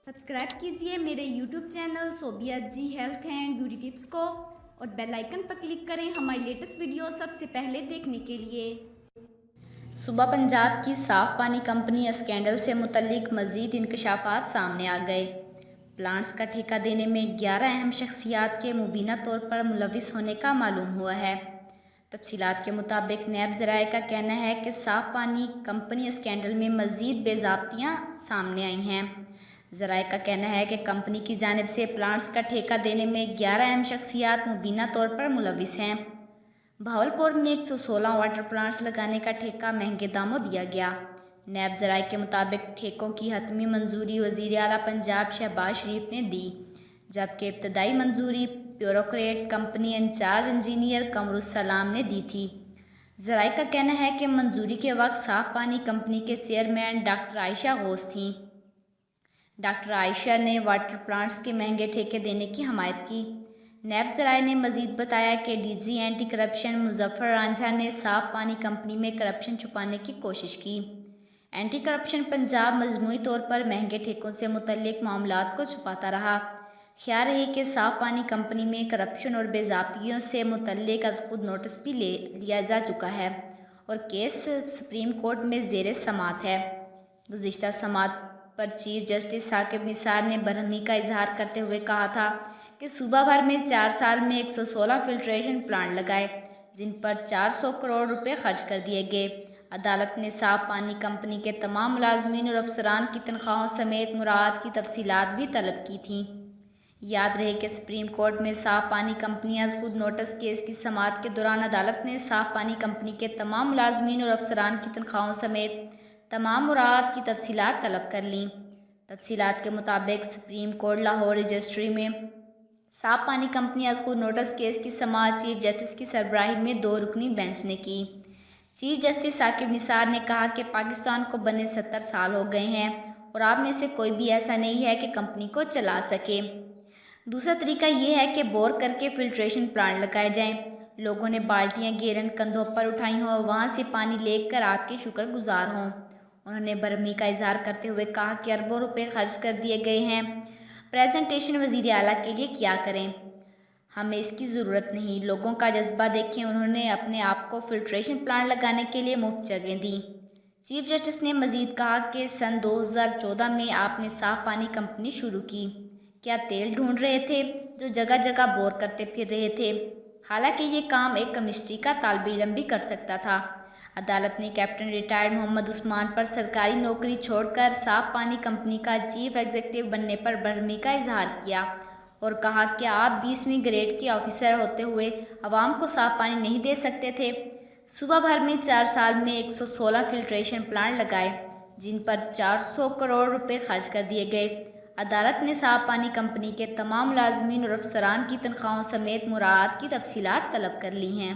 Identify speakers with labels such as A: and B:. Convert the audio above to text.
A: Subscribe कीजिए मेरे YouTube channel Sobia ji health and beauty tips को और बेल आइकन पर क्लिक करें हमारी लेटेस्ट वीडियो सबसे पहले देखने के लिए।
B: सूबा पंजाब की साफ पानी कंपनी स्कैंडल से मुतल्लिक मज़ीद इंकशाफात सामने आ गए। प्लांट्स का ठेका देने में 11 अहम शख्सियात के मुबीना तौर पर मुलविस होने का मालूम हुआ है। तफसीलात के मुताबिक नैब ज़राए का कहना है कि साफ पानी कंपनी स्कैंडल में मज़ीद बेज़ाब्तियाँ सामने आई हैं। ज़राए का कहना है कि कंपनी की जानिब से प्लांट्स का ठेका देने में 11 अहम शख्सियात मुबीना तौर पर मुलविस हैं। भावलपुर में 116 वाटर प्लांट्स लगाने का ठेका महंगे दामों दिया गया। नैब ज़राए के मुताबिक ठेकों की हतमी मंजूरी वज़ीर आला पंजाब शहबाज शरीफ ने दी, जबकि इब्तदाई मंजूरी ब्यूरोक्रेट कंपनी इंचार्ज इंजीनियर कमरुस्सलाम ने दी थी। ज़राए का कहना है कि मंजूरी के वक्त साफ पानी कंपनी के चेयरमैन डॉक्टर आयशा गौस थीं। डॉक्टर आयशा ने वाटर प्लांट्स के महंगे ठेके देने की हमायत की। नैब ज़राए ने मज़ीद बताया कि DG anti corruption Muzaffar Ranjha ने साफ पानी कंपनी में करप्शन छुपाने की कोशिश की। एंटी करप्शन पंजाब मजमूई तौर पर महंगे ठेकों से मुतल्लिक मामलात को छुपाता रहा। ख्याल रही कि साफ पानी कंपनी में करप्शन और बेज़ाब्तियों से मुतल्लिक अज़ खुद नोटिस भी लिया जा चुका है और केस सुप्रीम कोर्ट में ज़ेर समाअत है। गुज़िश्ता समाअत पर चीफ जस्टिस साकिब निसार ने बरहमी का इजहार करते हुए कहा था कि सूबा भर में 4 साल में 116 फिल्ट्रेशन प्लांट लगाए, जिन पर 400 करोड़ रुपए खर्च कर दिए गए। अदालत ने साफ पानी कंपनी के तमाम मुलाजमीन और अफसरान की तनख्वाहों समेत मुराद की तफसीलात भी तलब की थीं। याद रहे कि सुप्रीम कोर्ट में साफ पानी कंपनियां खुद नोटिस केस की समाअत के दौरान अदालत ने साफ पानी कंपनी के तमाम मुलाजमीन और अफसरान की तनख्वाहों समेत तमाम मुराद की तफसीलात तलब कर लीं। तफसीलात के मुताबिक सुप्रीम कोर्ट लाहौर रजिस्ट्री में साफ पानी कंपनी खुद नोटिस केस की समाअत चीफ जस्टिस की सरबराही में 2 रुकनी बेंच ने की। चीफ जस्टिस साकिब निसार ने कहा कि पाकिस्तान को बने 70 साल हो गए हैं और आप में से कोई भी ऐसा नहीं है कि कंपनी को चला सके। दूसरा तरीका ये है कि बोर करके फिल्ट्रेशन प्लांट लगाए जाएं। लोगों ने बाल्टियां घेरन कंधों पर उठाई हों और वहाँ से पानी लेकर आपके शुक्रगुजार हों। उन्होंने बरहमी का इजहार करते हुए कहा कि अरबों रुपए खर्च कर दिए गए हैं, प्रेजेंटेशन वज़ीर आला के लिए क्या करें, हमें इसकी ज़रूरत नहीं। लोगों का जज्बा देखें, उन्होंने अपने आप को फिल्ट्रेशन प्लांट लगाने के लिए मुफ्त जगह दी। चीफ जस्टिस ने मज़ीद कहा कि सन 2014 में आपने साफ पानी कंपनी शुरू की। क्या तेल ढूंढ रहे थे जो जगह जगह बोर करते फिर रहे थे? हालांकि ये काम एक केमिस्ट्री का तालिब इल्म भी कर सकता था। अदालत ने कैप्टन रिटायर्ड मोहम्मद उस्मान पर सरकारी नौकरी छोड़कर साफ पानी कंपनी का चीफ एग्जीक्यूटिव बनने पर बरहमी का इजहार किया और कहा कि आप 20वीं ग्रेड के ऑफिसर होते हुए आवाम को साफ पानी नहीं दे सकते थे। सूबा भर में 4 साल में 116 फिल्ट्रेशन प्लांट लगाए, जिन पर 400 करोड़ रुपए खर्च कर दिए गए। अदालत ने साफ पानी कंपनी के तमाम मुलाजमीन और अफसरान की तनख्वाहों समेत मुराद की तफसीलात तलब कर ली हैं।